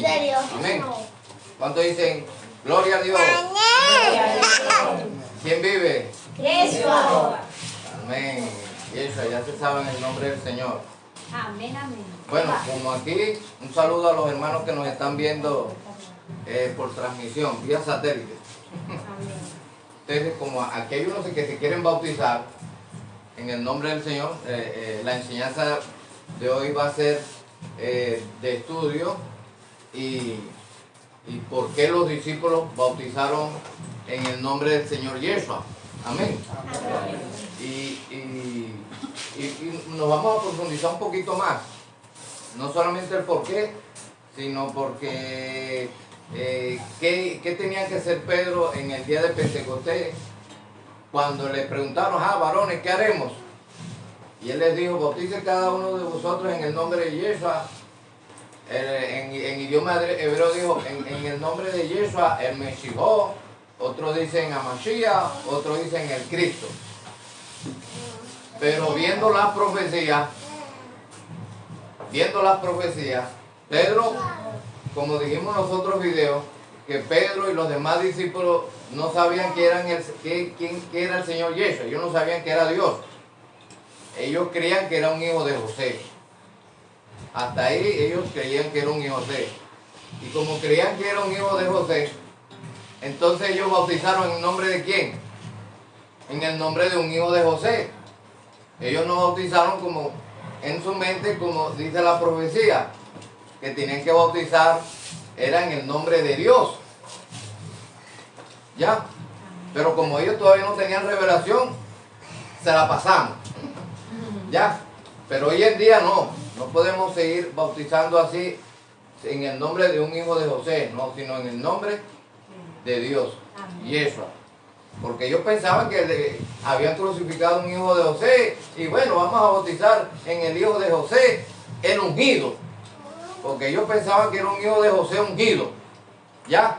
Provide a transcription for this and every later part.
serio. Amén. ¿Cuántos dicen gloria a Dios? ¿Quién vive? Cristo. Amén. Y eso, ya se sabe en el nombre del Señor. Amén, amén. Bueno, como aquí, un saludo a los hermanos que nos están viendo por transmisión, vía satélite. Ustedes, como aquí hay unos que se quieren bautizar en el nombre del Señor, la enseñanza de hoy va a ser de estudio y por qué los discípulos bautizaron en el nombre del Señor Yeshua. Amén. Y nos vamos a profundizar un poquito más. No solamente el por qué, sino porque ¿qué tenía que hacer Pedro en el día de Pentecostés? Cuando le preguntaron, varones, ¿qué haremos? Y él les dijo, bautice cada uno de vosotros en el nombre de Yeshua. En idioma hebreo dijo, en el nombre de Yeshua, el Meshijó. Otros dicen a Mashiach, otros dicen el Cristo. Pero viendo las profecías, Pedro, como dijimos en los otros videos, que Pedro y los demás discípulos no sabían quién era el Señor Yeshua. Ellos no sabían que era Dios. Ellos creían que era un hijo de José. Hasta ahí ellos creían que era un hijo de José. Y como creían que era un hijo de José, entonces ellos bautizaron en nombre de quién? En el nombre de un hijo de José. Ellos no bautizaron como en su mente, como dice la profecía, que tenían que bautizar era en el nombre de Dios. ¿Ya? Pero como ellos todavía no tenían revelación, se la pasamos. ¿Ya? Pero hoy en día no podemos seguir bautizando así en el nombre de un hijo de José, no, sino en el nombre de Dios, Yeshua. Porque ellos pensaban que habían crucificado a un hijo de José y bueno, vamos a bautizar en el hijo de José, el ungido. Porque ellos pensaban que era un hijo de José ungido. ¿Ya?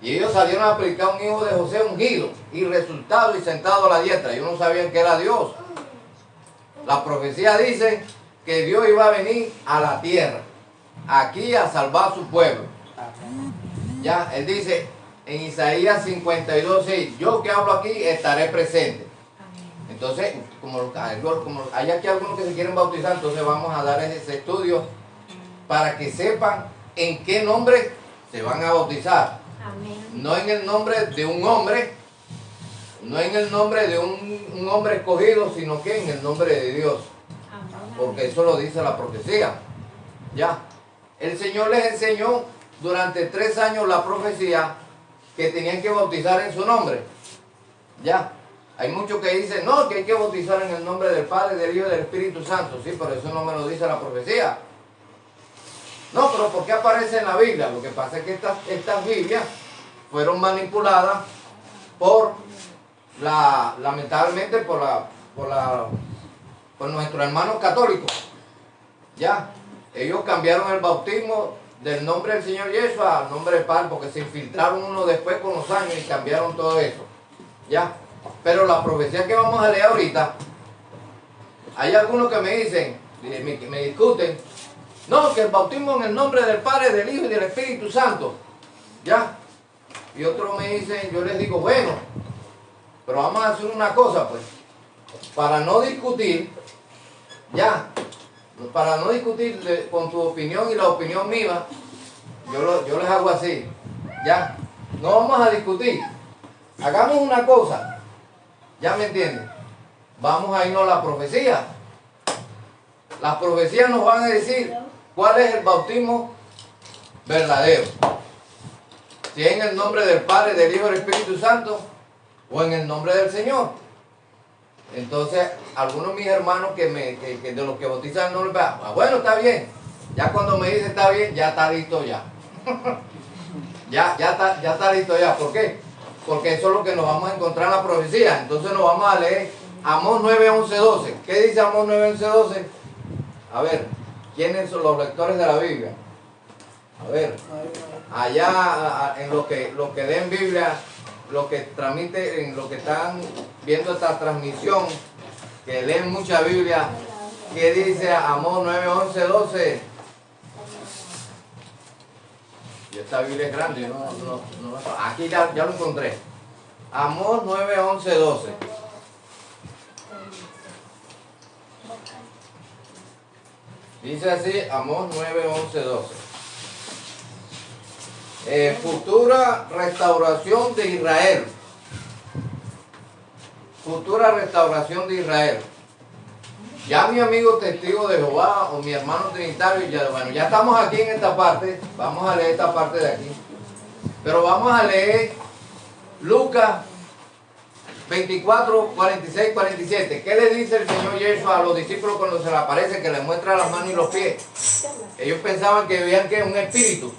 Y ellos salieron a aplicar un hijo de José ungido y resultado y sentado a la diestra. Ellos no sabían que era Dios. La profecía dice que Dios iba a venir a la tierra, aquí a salvar a su pueblo. Ya, él dice en Isaías 52:6, yo que hablo aquí estaré presente. Entonces, como hay aquí algunos que se quieren bautizar, entonces vamos a dar ese estudio para que sepan en qué nombre se van a bautizar. No en el nombre de un hombre, no en el nombre de un hombre escogido, sino que en el nombre de Dios. Porque eso lo dice la profecía. Ya. El Señor les enseñó durante 3 años la profecía que tenían que bautizar en su nombre. Ya. Hay muchos que dicen, no, que hay que bautizar en el nombre del Padre, del Hijo y del Espíritu Santo. Sí, pero eso no me lo dice la profecía. No, pero ¿por qué aparece en la Biblia? Lo que pasa es que estas Biblias fueron manipuladas lamentablemente por nuestros hermanos católicos. Ya, ellos cambiaron el bautismo del nombre del Señor Yeshua al nombre del Padre, porque se infiltraron uno después con los años y cambiaron todo eso. Ya, pero la profecía que vamos a leer ahorita, hay algunos que me dicen, me discuten, no, que el bautismo en el nombre del Padre, del Hijo y del Espíritu Santo. Ya, y otros me dicen, yo les digo, bueno, pero vamos a hacer una cosa, pues, para no discutir, ya, para no discutir con tu opinión y la opinión mía, yo les hago así, ya, no vamos a discutir, hagamos una cosa, ya me entienden, vamos a irnos a la profecía. Las profecías nos van a decir cuál es el bautismo verdadero, si es en el nombre del Padre, del Hijo y del Espíritu Santo, o en el nombre del Señor. Entonces, algunos de mis hermanos que de los que bautizan no les va, bueno, está bien. Ya cuando me dice está bien, ya está listo ya. ya está listo ya. ¿Por qué? Porque eso es lo que nos vamos a encontrar en la profecía. Entonces nos vamos a leer Amós 9, 11, 12. ¿Qué dice Amós 9, 11, 12? A ver, ¿quiénes son los lectores de la Biblia? A ver, allá en lo que den Biblia, los que transmiten, los que están viendo esta transmisión, que leen mucha Biblia, ¿qué dice Amós 9, 11, 12? Y esta Biblia es grande, aquí ya lo encontré. Amós 9, 11, 12. Dice así, Amós 9, 11, 12. Futura restauración de Israel. Futura restauración de Israel. Ya mi amigo testigo de Jehová o mi hermano trinitario, ya estamos aquí en esta parte. Vamos a leer esta parte de aquí. Pero vamos a leer Lucas 24, 46, 47. ¿Qué le dice el Señor Jesús a los discípulos cuando se le aparece, que le muestra las manos y los pies? Ellos pensaban que veían que es un espíritu.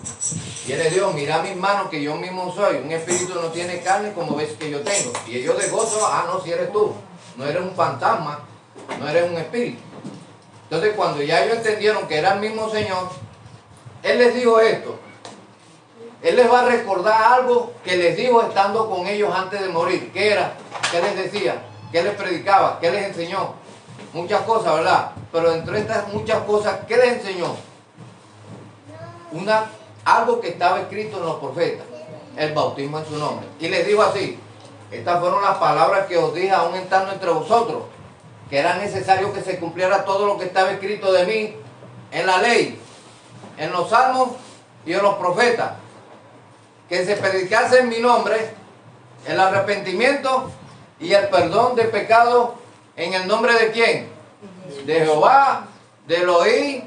Y él les dijo, mira mis manos que yo mismo soy. Un espíritu no tiene carne como ves que yo tengo. Y ellos de gozo, no, si eres tú. No eres un fantasma, no eres un espíritu. Entonces cuando ya ellos entendieron que era el mismo Señor, Él les dijo esto. Él les va a recordar algo que les dijo estando con ellos antes de morir. ¿Qué era? ¿Qué les decía? ¿Qué les predicaba? ¿Qué les enseñó? Muchas cosas, ¿verdad? Pero entre estas muchas cosas, ¿qué les enseñó? Algo que estaba escrito en los profetas, el bautismo en su nombre. Y les dijo así, estas fueron las palabras que os dije aún estando entre vosotros, que era necesario que se cumpliera todo lo que estaba escrito de mí en la ley, en los salmos y en los profetas, que se predicase en mi nombre el arrepentimiento y el perdón de pecados en el nombre de ¿quién? De Jehová, de Elohim,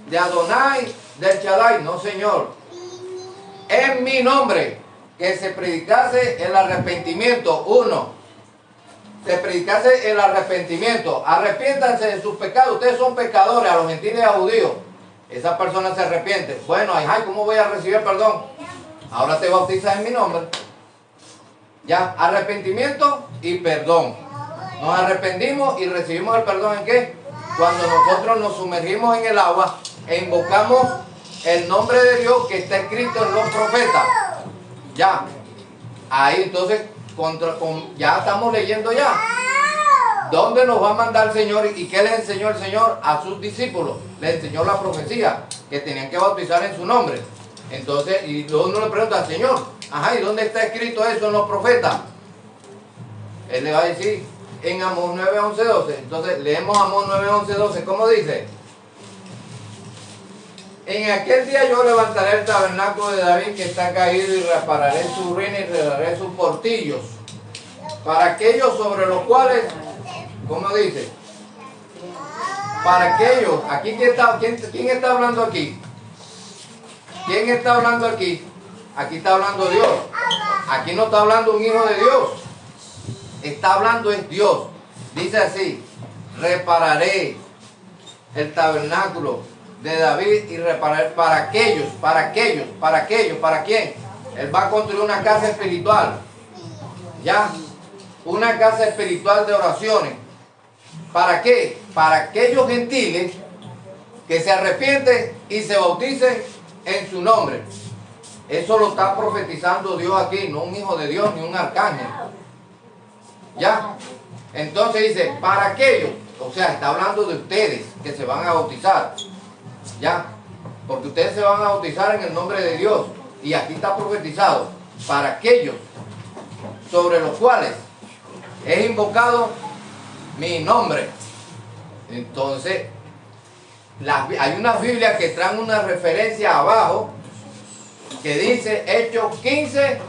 de Adonai, del Shaddai. No, Señor, en mi nombre, que se predicase el arrepentimiento. Se predicase el arrepentimiento. Arrepiéntanse de sus pecados. Ustedes son pecadores, a los gentiles y a judíos. Esa persona se arrepiente. Bueno, ¿cómo voy a recibir perdón? Ahora te bautizas en mi nombre. Ya, arrepentimiento y perdón. Nos arrepentimos y recibimos el perdón ¿en qué? Cuando nosotros nos sumergimos en el agua e invocamos el nombre de Dios que está escrito en los profetas. Ya, ahí entonces ya estamos leyendo ya. ¿Dónde nos va a mandar el Señor? ¿Y qué les enseñó el Señor a sus discípulos? Les enseñó la profecía, que tenían que bautizar en su nombre. Entonces, y uno le pregunta al Señor, ¿y dónde está escrito eso en los profetas? Él le va a decir en Amós 9, 11, 12. Entonces, leemos Amós 9, 11, 12. ¿Cómo dice? En aquel día yo levantaré el tabernáculo de David que está caído y repararé su ruina y redaré sus portillos. Para aquellos sobre los cuales, ¿cómo dice? Para aquellos, aquí ¿quién está hablando aquí? ¿Quién está hablando aquí? Aquí está hablando Dios. Aquí no está hablando un hijo de Dios. Está hablando es Dios. Dice así, repararé el tabernáculo de David y reparar ¿para quién? Él va a construir una casa espiritual. ¿Ya? Una casa espiritual de oraciones. ¿Para qué? Para aquellos gentiles que se arrepienten y se bauticen en su nombre. Eso lo está profetizando Dios aquí, no un hijo de Dios ni un arcángel. ¿Ya? Entonces dice, para aquellos, o sea, está hablando de ustedes que se van a bautizar. ¿Ya? Porque ustedes se van a bautizar en el nombre de Dios. Y aquí está profetizado, para aquellos sobre los cuales es invocado mi nombre. Entonces, hay unas Biblias que traen una referencia abajo que dice Hechos 15,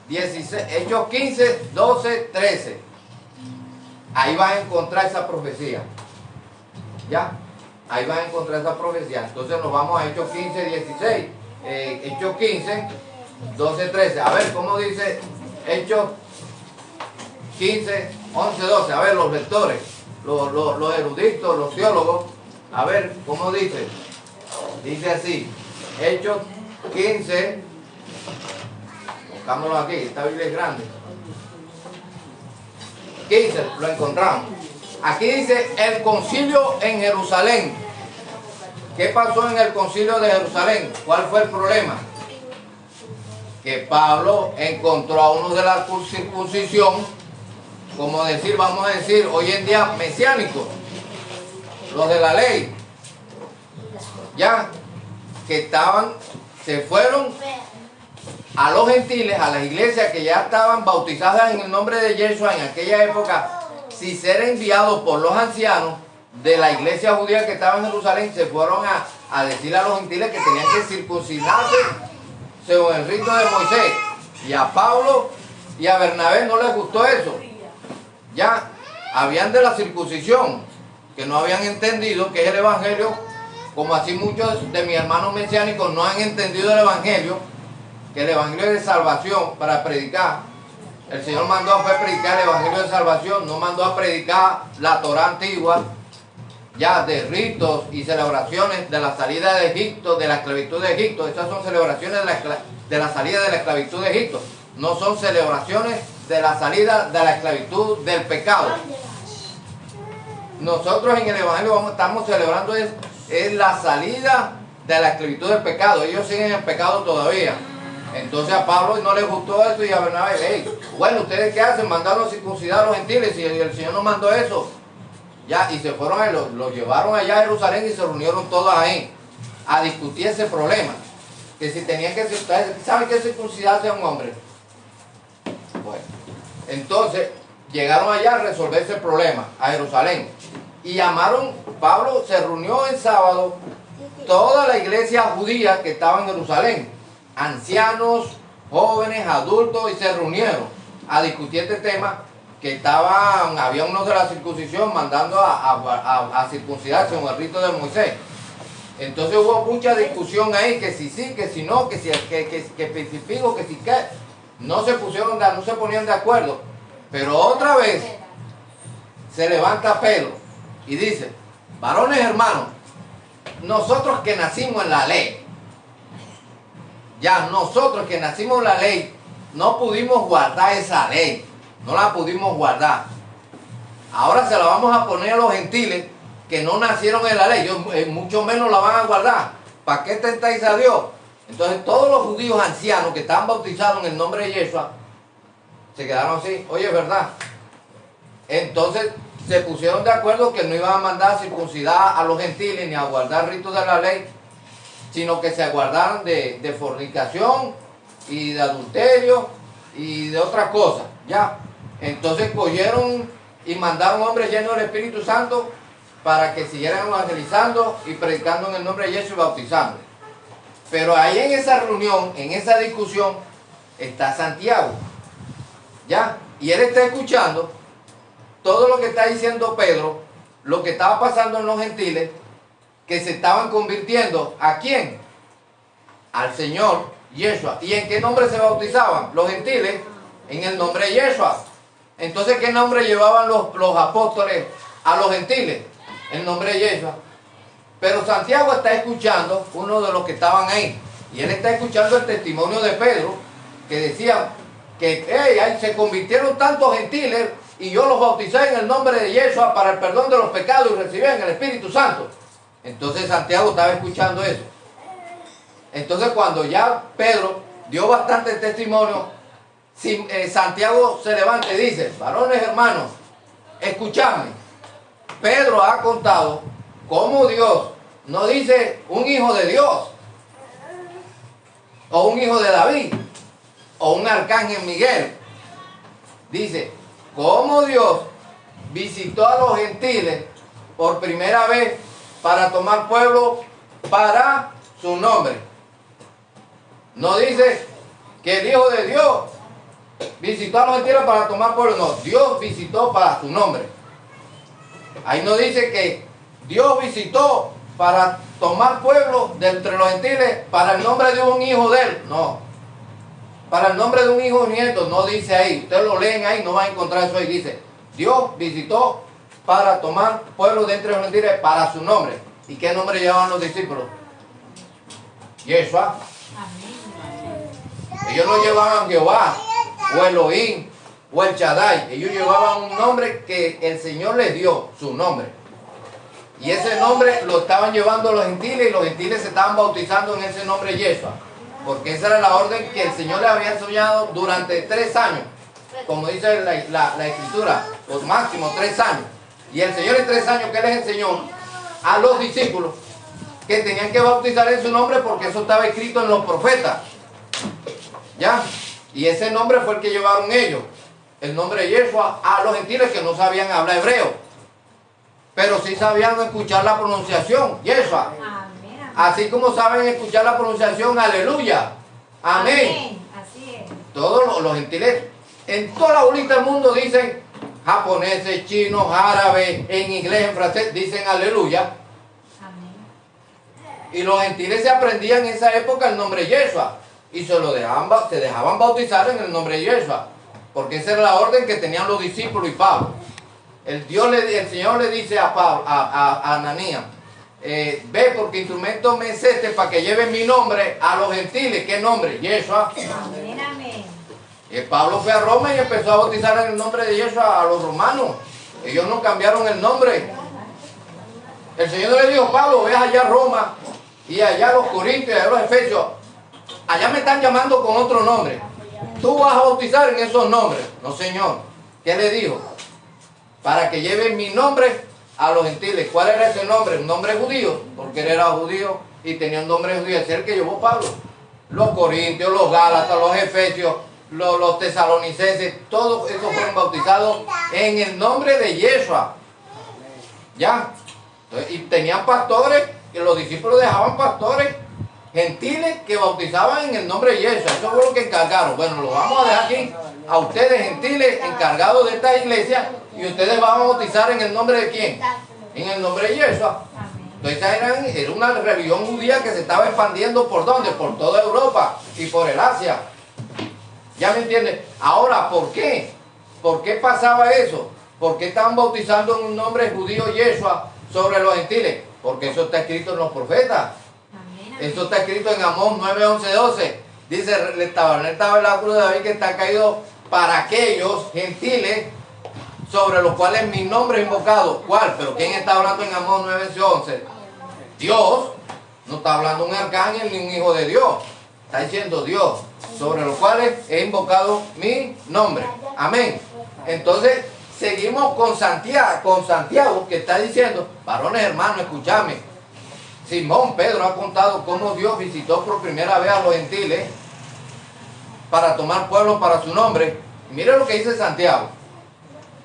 16, Hechos 15, 12, 13. Ahí vas a encontrar esa profecía. ¿Ya? Ahí vas a encontrar esa profecía. Entonces nos vamos a Hechos 15, 16. Hechos 15, 12, 13. A ver, ¿cómo dice Hechos 15, 11, 12? A ver, los lectores, los eruditos, los teólogos. A ver, ¿cómo dice? Dice así. Hechos 15. Buscámoslo aquí. Esta Biblia es grande. 15, lo encontramos. Aquí dice el concilio en Jerusalén. ¿Qué pasó en el concilio de Jerusalén? ¿Cuál fue el problema? Que Pablo encontró a uno de la circuncisión, como decir, vamos a decir, hoy en día mesiánicos, los de la ley, ya, que estaban se fueron a los gentiles, a las iglesias que ya estaban bautizadas en el nombre de Yeshua en aquella época, sin ser enviados por los ancianos de la iglesia judía que estaba en Jerusalén, se fueron a decirle a los gentiles que tenían que circuncidarse según el rito de Moisés. Y a Pablo y a Bernabé no les gustó eso. Ya habían de la circuncisión, que no habían entendido que es el evangelio, como así muchos de mis hermanos mesiánicos no han entendido el evangelio, que el evangelio es de salvación para predicar. El Señor mandó a predicar el evangelio de salvación, no mandó a predicar la Torá antigua, ya de ritos y celebraciones de la salida de Egipto, de la esclavitud de Egipto. Estas son celebraciones de la salida de la esclavitud de Egipto, no son celebraciones de la salida de la esclavitud del pecado. Nosotros en el evangelio estamos celebrando es la salida de la esclavitud del pecado. Ellos siguen en el pecado todavía. Entonces a Pablo no le gustó eso y a Bernabé, hey, bueno, ¿ustedes qué hacen? Mandaron a circuncidar a los gentiles y el Señor nos mandó eso. Ya, y se fueron, lo llevaron allá a Jerusalén y se reunieron todos ahí a discutir ese problema. Que si tenían que circuncidar, ¿saben qué circuncidarse a un hombre? Bueno, entonces llegaron allá a resolver ese problema, a Jerusalén. Y llamaron, Pablo se reunió el sábado, toda la iglesia judía que estaba en Jerusalén, ancianos, jóvenes, adultos, y se reunieron a discutir este tema, que había unos de la circuncisión mandando a circuncidarse en el rito de Moisés. Entonces hubo mucha discusión ahí, que si sí, que si no, que si que especifico, que si qué. No se ponían de acuerdo. Pero otra vez se levanta Pedro y dice, varones hermanos, nosotros que nacimos en la ley, ya nosotros que nacimos en la ley, no pudimos guardar esa ley, no la pudimos guardar. Ahora se la vamos a poner a los gentiles que no nacieron en la ley, ellos mucho menos la van a guardar. ¿Para qué tentáis a Dios? Entonces todos los judíos ancianos que estaban bautizados en el nombre de Yeshua se quedaron así, oye, es verdad. Entonces se pusieron de acuerdo que no iban a mandar a circuncidar a los gentiles ni a guardar ritos de la ley, sino que se guardaran de fornicación y de adulterio y de otras cosas, ya. Entonces cogieron y mandaron hombres llenos del Espíritu Santo para que siguieran evangelizando y predicando en el nombre de Jesús y bautizando. Pero ahí en esa reunión, en esa discusión, está Santiago, ya. Y él está escuchando todo lo que está diciendo Pedro, lo que estaba pasando en los gentiles, que se estaban convirtiendo, ¿a quién? Al Señor Yeshua. ¿Y en qué nombre se bautizaban? Los gentiles, en el nombre de Yeshua. Entonces, ¿qué nombre llevaban los apóstoles a los gentiles? El nombre de Yeshua. Pero Santiago está escuchando, uno de los que estaban ahí, y él está escuchando el testimonio de Pedro, que decía que hey, se convirtieron tantos gentiles y yo los bauticé en el nombre de Yeshua para el perdón de los pecados y recibían el Espíritu Santo. Entonces Santiago estaba escuchando eso. Entonces cuando ya Pedro dio bastante testimonio, Santiago se levanta y dice, varones hermanos, escuchadme. Pedro ha contado cómo Dios no dice un hijo de Dios, o un hijo de David, o un arcángel Miguel. Dice, cómo Dios visitó a los gentiles por primera vez para tomar pueblo para su nombre. No dice que el Hijo de Dios visitó a los gentiles para tomar pueblo, no, Dios visitó para su nombre. Ahí no dice que Dios visitó para tomar pueblo de entre los gentiles para el nombre de un hijo de él, no. Para el nombre de un hijo nieto, no dice ahí. Ustedes lo leen ahí, no van a encontrar eso ahí. Dice, Dios visitó para tomar pueblo de entre los gentiles para su nombre. ¿Y qué nombre llevaban los discípulos? Yeshua. Ellos no llevaban Jehová, o Elohim, o el Shaddai. Ellos llevaban un nombre que el Señor les dio, su nombre. Y ese nombre lo estaban llevando los gentiles, y los gentiles se estaban bautizando en ese nombre Yeshua. Porque esa era la orden que el Señor les había enseñado durante 3 años. Como dice la Escritura, los máximos 3 años. Y el Señor en 3 años que les enseñó a los discípulos, que tenían que bautizar en su nombre porque eso estaba escrito en los profetas. ¿Ya? Y ese nombre fue el que llevaron ellos. El nombre de Yeshua a los gentiles que no sabían hablar hebreo. Pero sí sabían escuchar la pronunciación. Yeshua. Amén. Así como saben escuchar la pronunciación, aleluya. Amén. Así es. Todos los gentiles en toda la bolita del mundo dicen japoneses, chinos, árabes, en inglés, en francés, dicen aleluya. Amén. Y los gentiles se aprendían en esa época el nombre Yeshua y se dejaban bautizar en el nombre de Yeshua, porque esa era la orden que tenían los discípulos y Pablo. El Señor le dice a Pablo, a Ananías, ve porque instrumento me es este para que lleve mi nombre a los gentiles. ¿Qué nombre? Yeshua. Amén, amén. Y Pablo fue a Roma y empezó a bautizar en el nombre de Yeshua a los romanos. Ellos no cambiaron el nombre. El Señor no le dijo, Pablo, ve allá a Roma y allá a los Corintios y allá a los Efesios. Allá me están llamando con otro nombre. Tú vas a bautizar en esos nombres. No, Señor. ¿Qué le dijo? Para que lleven mi nombre a los gentiles. ¿Cuál era ese nombre? Un nombre judío, porque él era judío y tenía un nombre judío. Ese es el que llevó Pablo. Los corintios, los gálatas, los efesios, los tesalonicenses, todos esos fueron bautizados en el nombre de Yeshua. ¿Ya? Entonces, y tenían pastores, que los discípulos dejaban pastores gentiles que bautizaban en el nombre de Yeshua. Eso fue lo que encargaron. Bueno, lo vamos a dejar aquí a ustedes gentiles encargados de esta iglesia y ustedes van a bautizar en el nombre de quién? En el nombre de Yeshua. Entonces era una religión judía que se estaba expandiendo ¿por dónde? Por toda Europa y por el Asia. ¿Ya me entienden? Ahora, ¿por qué? ¿Por qué pasaba eso? ¿Por qué estaban bautizando en un nombre judío Yeshua sobre los gentiles? Porque eso está escrito en los profetas. Eso está escrito en Amós 9, 11, 12. Dice, el tabernáculo de David que está caído para aquellos gentiles sobre los cuales mi nombre es invocado. ¿Cuál? Pero ¿quién está hablando en Amós 9, 11? Dios. No está hablando un arcángel ni un hijo de Dios. Está diciendo Dios, sobre los cuales he invocado mi nombre. Amén. Entonces, seguimos con Santiago, que está diciendo, varones hermanos, escúchame. Simón Pedro ha contado cómo Dios visitó por primera vez a los gentiles para tomar pueblos para su nombre. Y mire lo que dice Santiago.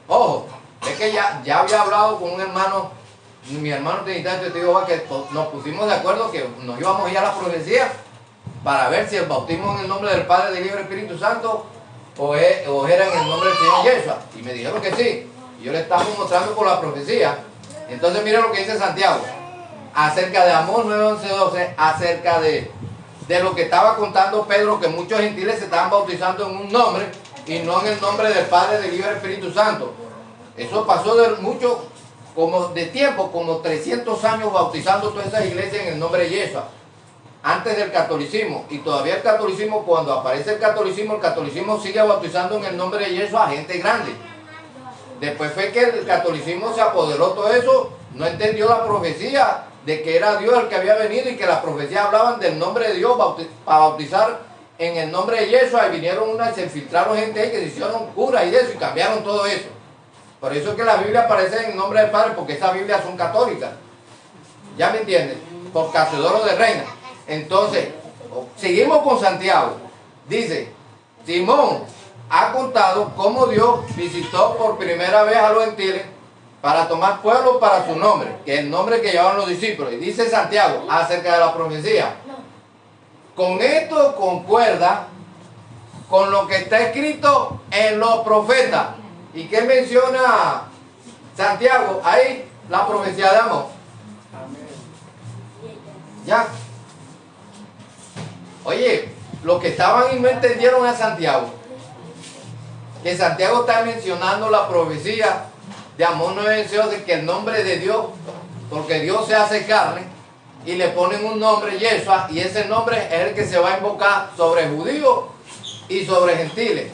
Ojo, es que ya había hablado con un hermano, mi hermano trinitario, te digo, que nos pusimos de acuerdo que nos íbamos a ir a la profecía para ver si el bautismo en el nombre del Padre, del Hijo y del Espíritu Santo o era en el nombre del Señor Yeshua. Y me dijeron que sí. Y yo le estaba mostrando por la profecía. Entonces mire lo que dice Santiago acerca de Amós 9, 11, 12, acerca de lo que estaba contando Pedro, que muchos gentiles se estaban bautizando en un nombre y no en el nombre del Padre, del Hijo y del Espíritu Santo. Eso pasó de tiempo, como 300 años bautizando todas esas iglesias en el nombre de Yeshua, antes del catolicismo. Y todavía el catolicismo, cuando aparece el catolicismo sigue bautizando en el nombre de Yeshua a gente grande. Después fue que el catolicismo se apoderó de todo eso, no entendió la profecía de que era Dios el que había venido y que las profecías hablaban del nombre de Dios para bautizar en el nombre de Yeshua, y vinieron y se infiltraron gente ahí que se hicieron curas y de eso y cambiaron todo eso. Por eso es que la Biblia aparece en el nombre del Padre, porque esas Biblias son católicas. ¿Ya me entienden? Por Casiodoro de Reina. Entonces, seguimos con Santiago. Dice, Simón ha contado cómo Dios visitó por primera vez a los gentiles para tomar pueblo para su nombre, que es el nombre que llevaban los discípulos. Y dice Santiago acerca de la profecía. Con esto concuerda con lo que está escrito en los profetas. ¿Y qué menciona Santiago? Ahí, la profecía de Amós. ¿Ya? Oye, los que estaban y no entendieron a Santiago, que Santiago está mencionando la profecía de Amós 9:11, de que el nombre de Dios, porque Dios se hace carne, y le ponen un nombre, Yeshua, y ese nombre es el que se va a invocar sobre judíos y sobre gentiles.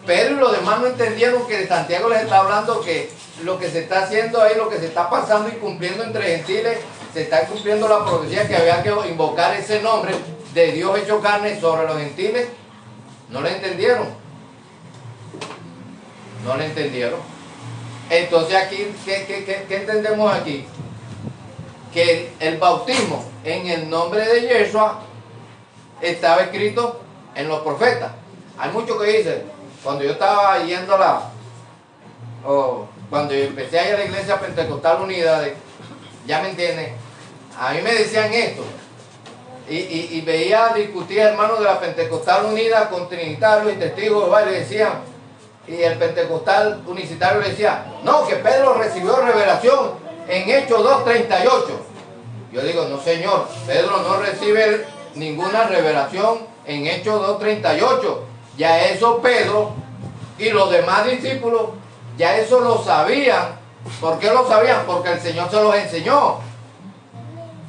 Pedro y los demás no entendieron que Santiago les está hablando que lo que se está haciendo ahí, lo que se está pasando y cumpliendo entre gentiles, se está cumpliendo la profecía que había que invocar ese nombre de Dios hecho carne sobre los gentiles. No lo entendieron. No lo entendieron. Entonces aquí, ¿qué entendemos aquí? que el bautismo en el nombre de Yeshua estaba escrito en los profetas. Hay muchos que dicen, cuando yo estaba yendo cuando yo empecé a ir a la iglesia Pentecostal Unida, ya me entienden, a mí me decían esto, y veía discutir hermanos de la Pentecostal Unida con trinitarios y testigos de Jehová, y le decían, y el Pentecostal Unicitario le decía, no, que Pedro recibió revelación en Hechos 2:38. Yo digo, no señor, Pedro no recibe ninguna revelación en Hechos 2:38. Ya eso Pedro y los demás discípulos, ya eso lo sabían. ¿Por qué lo sabían? Porque el Señor se los enseñó.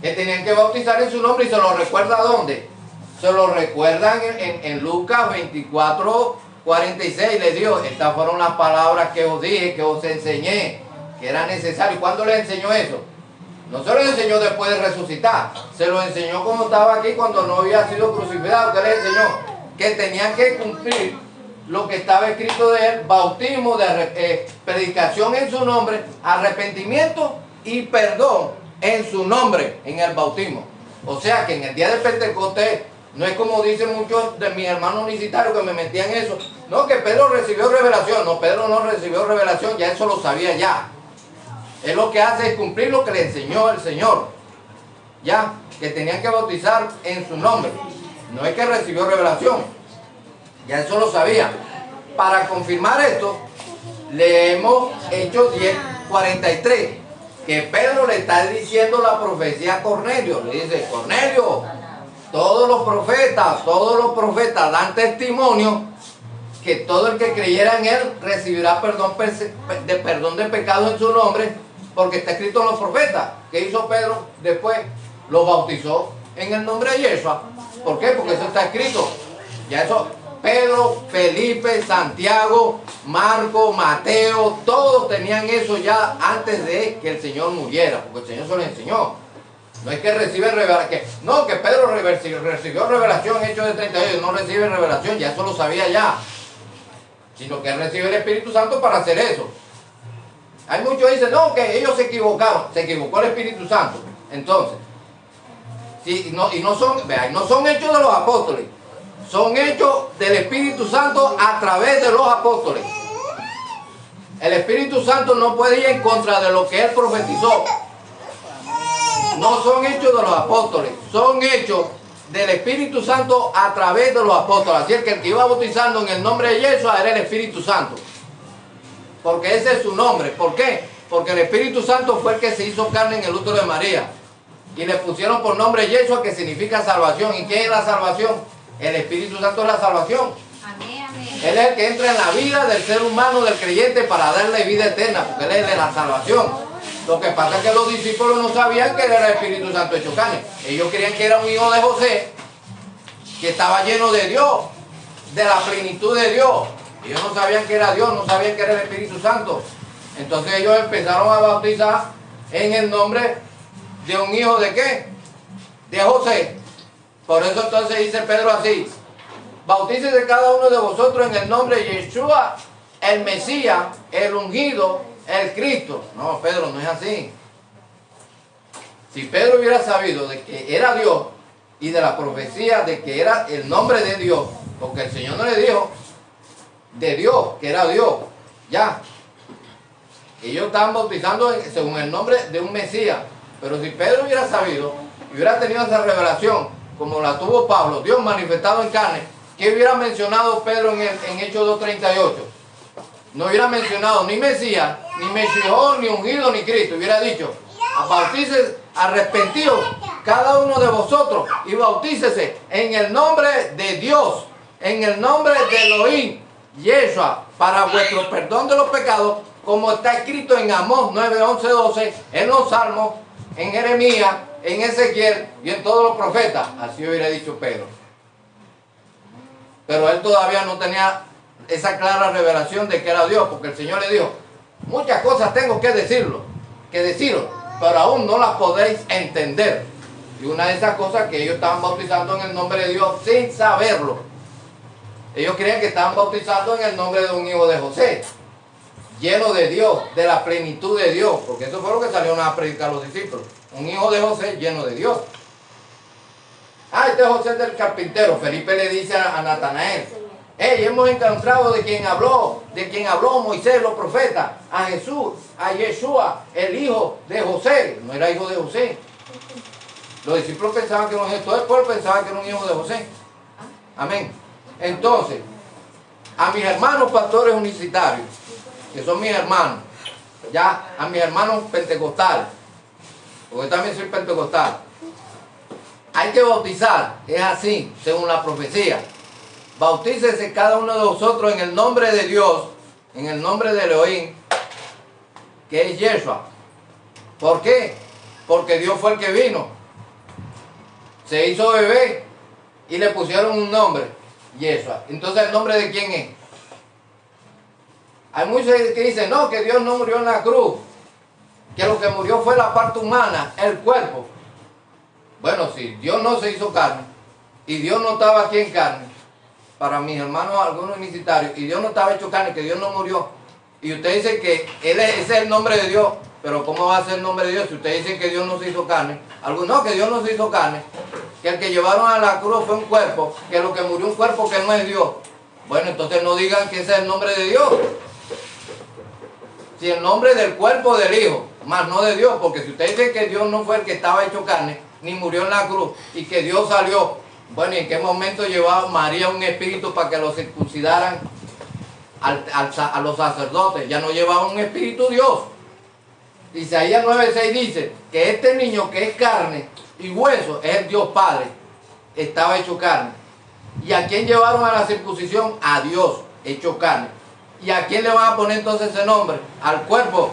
Que tenían que bautizar en su nombre, y se lo recuerda ¿dónde? Se lo recuerdan en Lucas 24:46. Les dijo, estas fueron las palabras que os dije, que os enseñé, que era necesario. ¿Cuándo les enseñó eso? No se lo enseñó después de resucitar, se lo enseñó cuando estaba aquí, cuando no había sido crucificado. ¿Qué les enseñó? Que tenían que cumplir lo que estaba escrito de él: bautismo, predicación en su nombre, arrepentimiento y perdón en su nombre, en el bautismo. O sea que en el día de Pentecostés, no es como dicen muchos de mis hermanos unicitarios que me metían eso, no, que Pedro recibió revelación. No, Pedro no recibió revelación, ya eso lo sabía ya. Él lo que hace es cumplir lo que le enseñó el Señor. Ya, que tenían que bautizar en su nombre. No es que recibió revelación. Ya eso lo sabía. Para confirmar esto, leemos Hechos 10:43. Que Pedro le está diciendo la profecía a Cornelio. Le dice, Cornelio, todos los profetas dan testimonio que todo el que creyera en él recibirá perdón de pecado en su nombre, porque está escrito en los profetas. ¿Qué hizo Pedro después? Lo bautizó en el nombre de Yeshua. ¿Por qué? Porque eso está escrito. Ya eso, Pedro, Felipe, Santiago, Marco, Mateo, todos tenían eso ya antes de que el Señor muriera, porque el Señor se lo enseñó. No es que recibe revelación, no, que Pedro recibió revelación en Hechos de 38, no recibe revelación, ya eso lo sabía ya. Sino que él recibe el Espíritu Santo para hacer eso. Hay muchos que dicen, no, que ellos se equivocaron. Se equivocó el Espíritu Santo. Entonces, no son hechos de los apóstoles, son hechos del Espíritu Santo a través de los apóstoles. El Espíritu Santo no puede ir en contra de lo que él profetizó. No son hechos de los apóstoles, son hechos del Espíritu Santo a través de los apóstoles. Así es que el que iba bautizando en el nombre de Yeshua era el Espíritu Santo, porque ese es su nombre. ¿Por qué? Porque el Espíritu Santo fue el que se hizo carne en el útero de María, y le pusieron por nombre Yeshua, que significa salvación. ¿Y qué es la salvación? El Espíritu Santo es la salvación. Amén, amén. Él es el que entra en la vida del ser humano, del creyente, para darle vida eterna, porque él es de la salvación. Lo que pasa es que los discípulos no sabían que era el Espíritu Santo hecho carne. Ellos creían que era un hijo de José, que estaba lleno de Dios, de la plenitud de Dios. Ellos no sabían que era Dios, no sabían que era el Espíritu Santo. Entonces ellos empezaron a bautizar en el nombre de un hijo de ¿qué? De José. Por eso entonces dice Pedro así: bautícese cada uno de vosotros en el nombre de Yeshua, el Mesías, el ungido, el Cristo. No, Pedro, no es así. Si Pedro hubiera sabido de que era Dios y de la profecía de que era el nombre de Dios, porque el Señor no le dijo de Dios, que era Dios, ya. Ellos estaban bautizando según el nombre de un Mesías. Pero si Pedro hubiera sabido y hubiera tenido esa revelación, como la tuvo Pablo, Dios manifestado en carne, ¿qué hubiera mencionado Pedro en Hechos 2:38? No hubiera mencionado ni Mesías, ni Mesías, ni ungido, ni Cristo. Hubiera dicho, bautícese, arrepentidos cada uno de vosotros y bautícese en el nombre de Dios, en el nombre de Elohim, Yeshua, para vuestro perdón de los pecados, como está escrito en Amós 9, 11, 12, en los Salmos, en Jeremías, en Ezequiel y en todos los profetas. Así hubiera dicho Pedro. Pero él todavía no tenía esa clara revelación de que era Dios, porque el Señor le dijo, muchas cosas tengo que deciros, pero aún no las podéis entender. Y una de esas cosas que ellos estaban bautizando en el nombre de Dios sin saberlo. Ellos creían que estaban bautizando en el nombre de un hijo de José, lleno de Dios, de la plenitud de Dios, porque eso fue lo que salieron a predicar los discípulos. Un hijo de José lleno de Dios. Este es José del carpintero. Felipe le dice a Natanael: hey, hemos encontrado de quien habló Moisés, los profetas, a Jesús, a Yeshua, el hijo de José. No era hijo de José. Los discípulos pensaban que no era, todo el pueblo pensaba que era un hijo de José. Amén. Entonces, a mis hermanos pastores universitarios, que son mis hermanos, ya a mis hermanos pentecostales, porque yo también soy pentecostal, hay que bautizar, es así, según la profecía. Bautícese cada uno de vosotros en el nombre de Dios, en el nombre de Elohim, que es Yeshua. ¿Por qué? Porque Dios fue el que vino. Se hizo bebé y le pusieron un nombre, Yeshua. Entonces, ¿el nombre de quién es? Hay muchos que dicen, no, que Dios no murió en la cruz, que lo que murió fue la parte humana, el cuerpo. Bueno, si Dios no se hizo carne, y Dios no estaba aquí en carne, para mis hermanos algunos universitarios, y Dios no estaba hecho carne, que Dios no murió, y usted dice que ese es el nombre de Dios, pero ¿cómo va a ser el nombre de Dios si usted dice que Dios no se hizo carne? Algunos, no, que Dios no se hizo carne, que el que llevaron a la cruz fue un cuerpo, que lo que murió un cuerpo que no es Dios. Bueno, entonces no digan que ese es el nombre de Dios. Si el nombre del cuerpo del Hijo, más no de Dios, porque si usted dice que Dios no fue el que estaba hecho carne, ni murió en la cruz, y que Dios salió, bueno, ¿y en qué momento llevaba María un espíritu para que lo circuncidaran a los sacerdotes? Ya no llevaba un espíritu Dios. Isaías 9:6 dice que este niño que es carne y hueso es el Dios Padre, estaba hecho carne. ¿Y a quién llevaron a la circuncisión? A Dios, hecho carne. ¿Y a quién le van a poner entonces ese nombre? Al cuerpo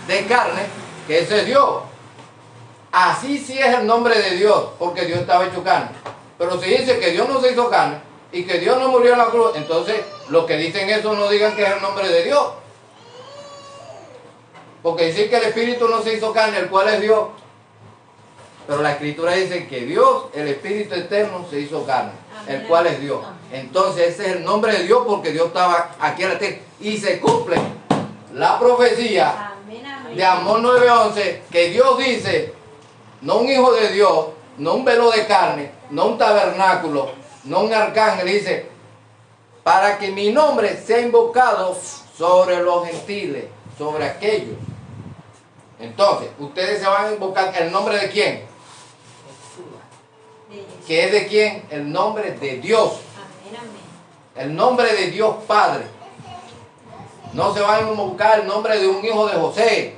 de carne, que ese es Dios. Así sí es el nombre de Dios, porque Dios estaba hecho carne. Pero si dice que Dios no se hizo carne y que Dios no murió en la cruz, entonces los que dicen eso no digan que es el nombre de Dios. Porque dicen que el Espíritu no se hizo carne, el cual es Dios. Pero la Escritura dice que Dios, el Espíritu eterno, se hizo carne, el cual es Dios. Entonces ese es el nombre de Dios, porque Dios estaba aquí en la tierra. Y se cumple la profecía de Amós 9:11, que Dios dice, no un hijo de Dios, no un velo de carne, no un tabernáculo, no un arcángel, dice, para que mi nombre sea invocado sobre los gentiles, sobre aquellos. Entonces, ustedes se van a invocar el nombre de quién. ¿Que es de quién? El nombre de Dios. El nombre de Dios Padre. No se van a invocar el nombre de un hijo de José,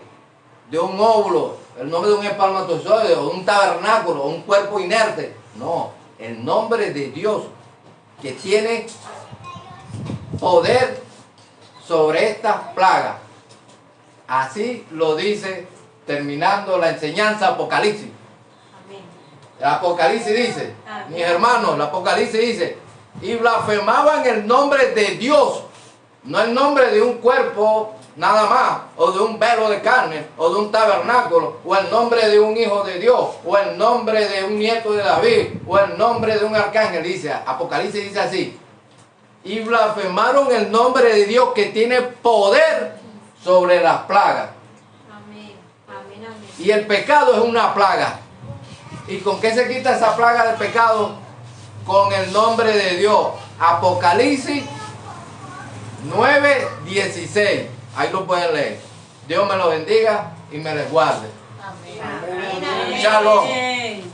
de un óvulo, el nombre de un espermatozoide, o de un tabernáculo, o un cuerpo inerte. No, el nombre de Dios, que tiene poder sobre estas plagas. Así lo dice, terminando la enseñanza, Apocalipsis. El Apocalipsis dice, mis hermanos, el Apocalipsis dice, y blasfemaban el nombre de Dios, no el nombre de un cuerpo nada más, o de un velo de carne, o de un tabernáculo, o el nombre de un hijo de Dios, o el nombre de un nieto de David, o el nombre de un arcángel. Dice, Apocalipsis dice así, y blasfemaron el nombre de Dios, que tiene poder sobre las plagas. Y el pecado es una plaga. ¿Y con qué se quita esa plaga del pecado? Con el nombre de Dios. Apocalipsis 9:16. Ahí lo pueden leer. Dios me lo bendiga y me les guarde. Amén. Shalom. Amén.